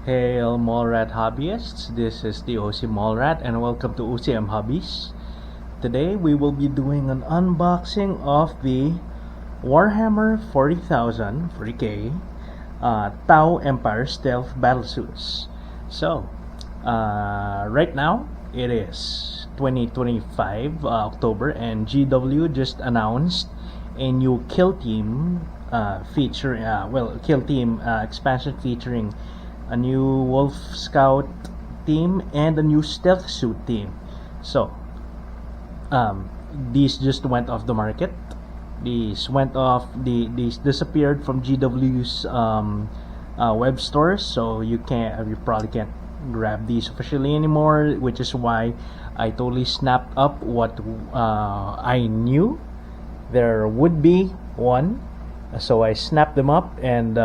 Hail Mallrat hobbyists, this is the OC Mallrat and welcome to OCM Hobbies. Today we will be doing an unboxing of the Warhammer 40k Tau Empire Stealth Battlesuits. So, right now it is 2025 October and GW just announced a new kill team expansion featuring a new Wolf Scout team and a new Stealth Suit team. So these just went off the market. These disappeared from GW's web stores, so you probably can't grab these officially anymore, which is why I totally snapped up what I knew there would be one. So I snapped them up and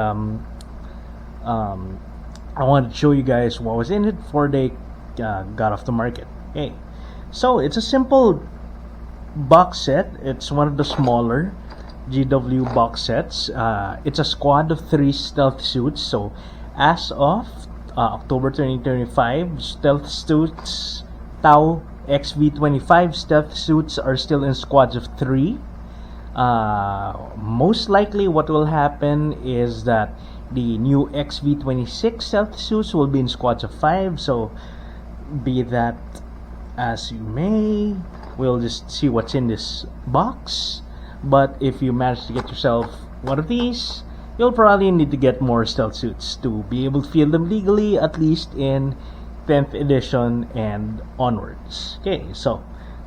I wanted to show you guys what was in it before they got off the market. Okay, so it's a simple box set. It's one of the smaller GW box sets. It's a squad of 3 stealth suits. So as of October 2025, stealth suits Tau XV25 stealth suits are still in squads of 3. Most likely what will happen is that the new XV26 stealth suits will be in squads of 5, so be that as you may, we'll just see what's in this box. But if you manage to get yourself one of these, you'll probably need to get more stealth suits to be able to field them legally, at least in 10th edition and onwards. Okay, so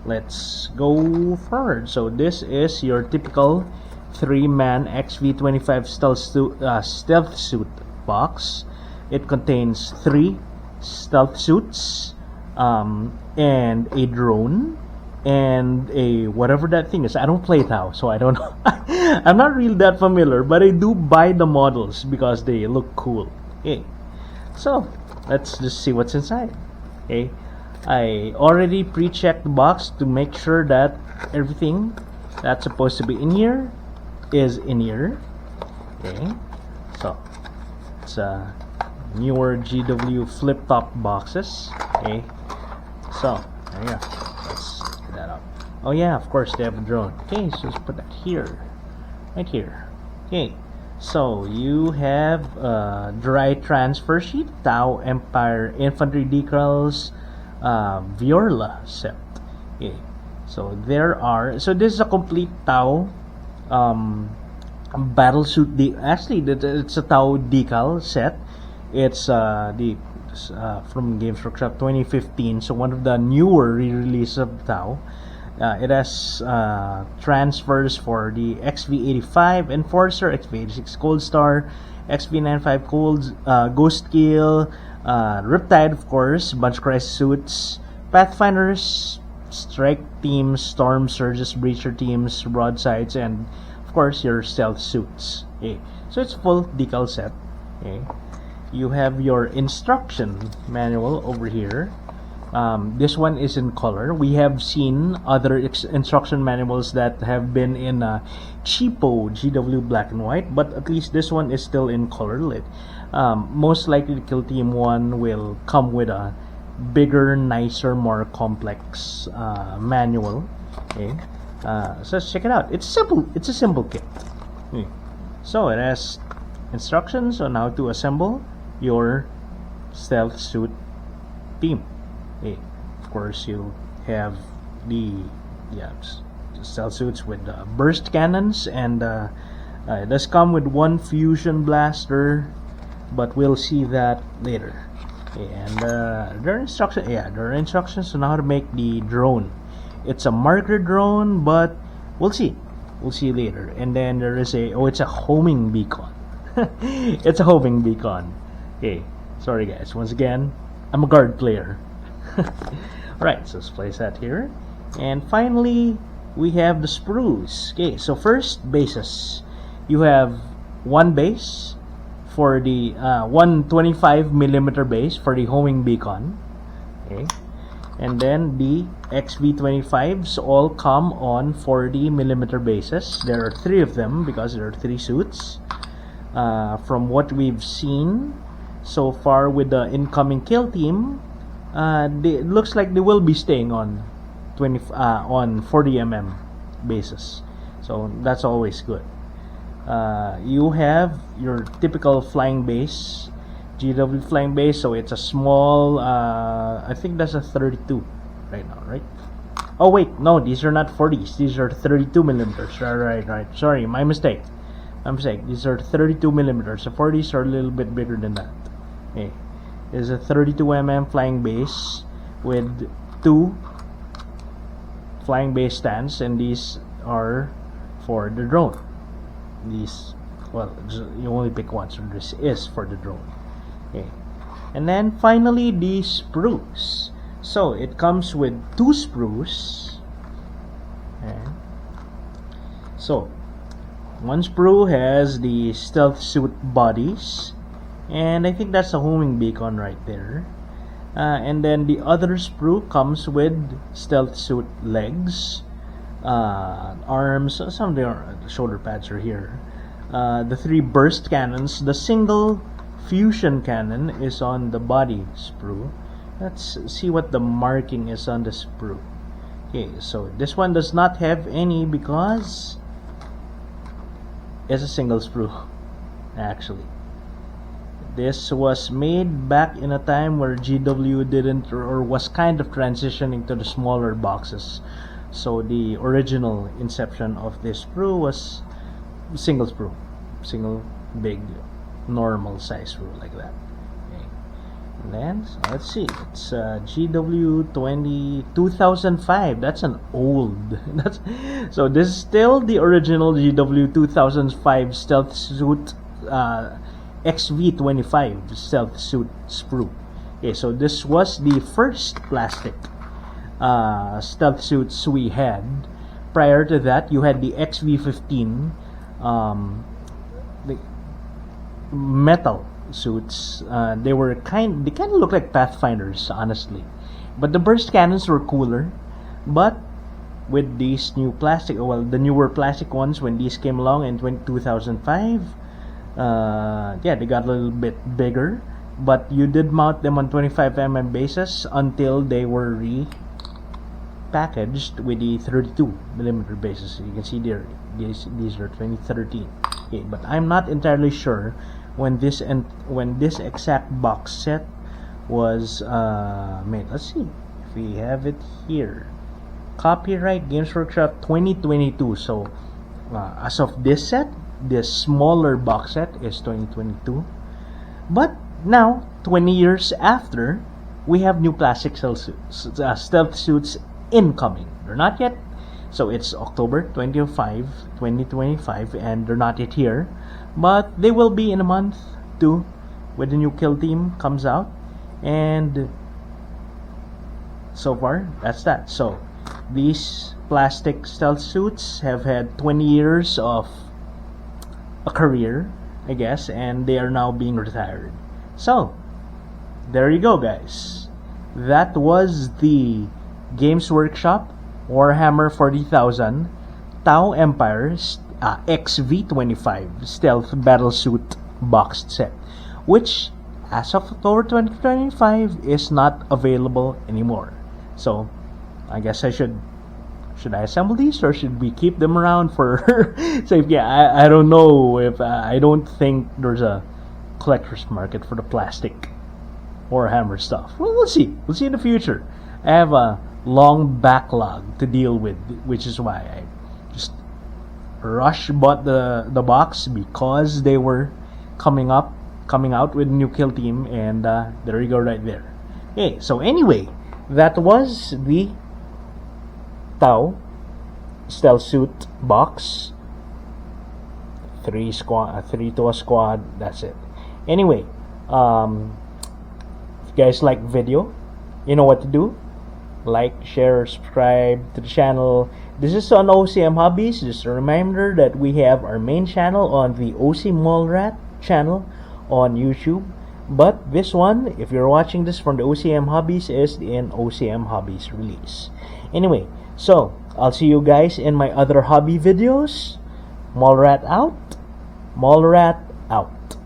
let's go forward. So this is your typical 3-man XV25 stealth suit box. It contains 3 stealth suits, and a drone, and a whatever that thing is. I don't play Tau, so I don't know. I'm not really that familiar, but I do buy the models because they look cool. Okay, so let's just see what's inside. Okay, I already pre-checked the box to make sure that everything that's supposed to be in here is in here. Okay, so it's newer GW flip-top boxes. Okay, so there you go. Let's get that up. Oh yeah, of course they have a drone. Okay, so let's put that here, right here. Okay, so you have dry transfer sheet, Tau Empire infantry decals, Viorla set. Okay, so this is a complete Tau Battlesuit it's a Tau decal set. It's from Games Workshop 2015, so one of the newer re-releases of Tau. It has transfers for the XV85 Enforcer, XV86 Cold Star, XV95 Ghost Kill, Riptide, of course, bunch crisis suits, Pathfinders, strike teams, storm surges, breacher teams, broadsides, and of course your stealth suits. Okay, so it's full decal set. Okay, you have your instruction manual over here. This one is in color. We have seen other instruction manuals that have been in cheapo GW black and white, but at least this one is still in color lit. Most likely the kill team one will come with a bigger, nicer, more complex manual. Okay, so let's check it out. It's simple. It's a simple kit. Okay. So it has instructions on how to assemble your stealth suit team. Okay. Of course, you have the stealth suits with burst cannons, and it does come with 1 fusion blaster, but we'll see that later. And there are instructions on how to make the drone. It's a marker drone, but we'll see later. And then there is it's a homing beacon. It's a homing beacon. Okay, sorry guys, once again I'm a guard player. Alright, so let's place that here. And finally we have the sprues. Okay, so first, bases. You have one base for the 125mm base for the homing beacon. Okay, and then the XV25s all come on 40mm bases. There are 3 of them because there are 3 suits. From what we've seen, so far with the incoming kill team, it looks like they will be staying on 40 mm bases, so that's always good. You have your typical flying base, GW flying base, so it's a small, I think that's a 32 right now, right? Oh wait, no, these are not 40s, these are 32 millimeters. Right, sorry, my mistake. These are 32 millimeters. The 40s are a little bit bigger than that. Okay, there's a 32 mm flying base with 2 flying base stands, and these are for the drone. These, well, you only pick one, so this is for the drone. Okay, and then finally the sprues. So it comes with 2 sprues. Okay. So one sprue has the stealth suit bodies, and I think that's a homing beacon right there. And then the other sprue comes with stealth suit legs, arms, some of the shoulder pads are here. The 3 burst cannons, the single fusion cannon is on the body sprue. Let's see what the marking is on the sprue. Okay, so this one does not have any because it's a single sprue. Actually, this was made back in a time where GW didn't, or was kind of transitioning to the smaller boxes. So the original inception of this sprue was single sprue, single big normal size sprue like that. Okay. And then so let's see, it's GW 2005. That's an old. So this is still the original GW 2005 Stealth Suit, XV25 Stealth Suit sprue. Okay, so this was the first plastic stealth suits we had. Prior to that, you had the XV15 the metal suits. They kind of look like Pathfinders, honestly, but the burst cannons were cooler. But with these new plastic, well, the newer plastic ones, when these came along in 2005, yeah, they got a little bit bigger, but you did mount them on 25 mm bases until they were repackaged with the 32 millimeter bases. So you can see there, these are 2013. Okay, but I'm not entirely sure when this exact box set was made. Let's see if we have it here. Copyright Games Workshop 2022. So as of this set, this smaller box set is 2022. But now, 20 years after, we have new plastic stealth suits incoming. They're not yet. So it's October 2025, and they're not yet here. But they will be in a month too, when the new kill team comes out. And so far, that's that. So these plastic stealth suits have had 20 years of a career, I guess, and they are now being retired. So there you go, guys. That was the Games Workshop Warhammer 40,000 Tau Empire XV25 Stealth Battlesuit boxed set, which as of October 2025 is not available anymore. So I guess should I assemble these, or should we keep them around for safety? I don't know. If I don't think there's a collector's market for the plastic Warhammer stuff. Well, we'll see in the future. I have a long backlog to deal with, which is why I just bought the box, because they were coming out with a new kill team, and there you go right there. Okay, so anyway, that was the Tau Stealth Suit box. 3 to a squad. That's it. Anyway, if you guys like video, you know what to do. Like, share, subscribe to the channel. This is on OCM Hobbies. Just a reminder that we have our main channel on the OC Mallrat channel on YouTube. But this one, if you're watching this from the OCM Hobbies, is in OCM Hobbies release. Anyway, so I'll see you guys in my other hobby videos. Mallrat out. Mallrat out.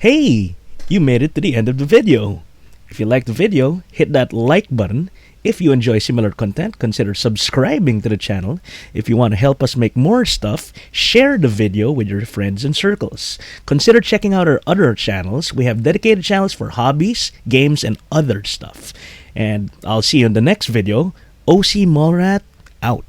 Hey, you made it to the end of the video. If you liked the video, hit that like button. If you enjoy similar content, consider subscribing to the channel. If you want to help us make more stuff, share the video with your friends and circles. Consider checking out our other channels. We have dedicated channels for hobbies, games, and other stuff. And I'll see you in the next video. OC Mallrat out.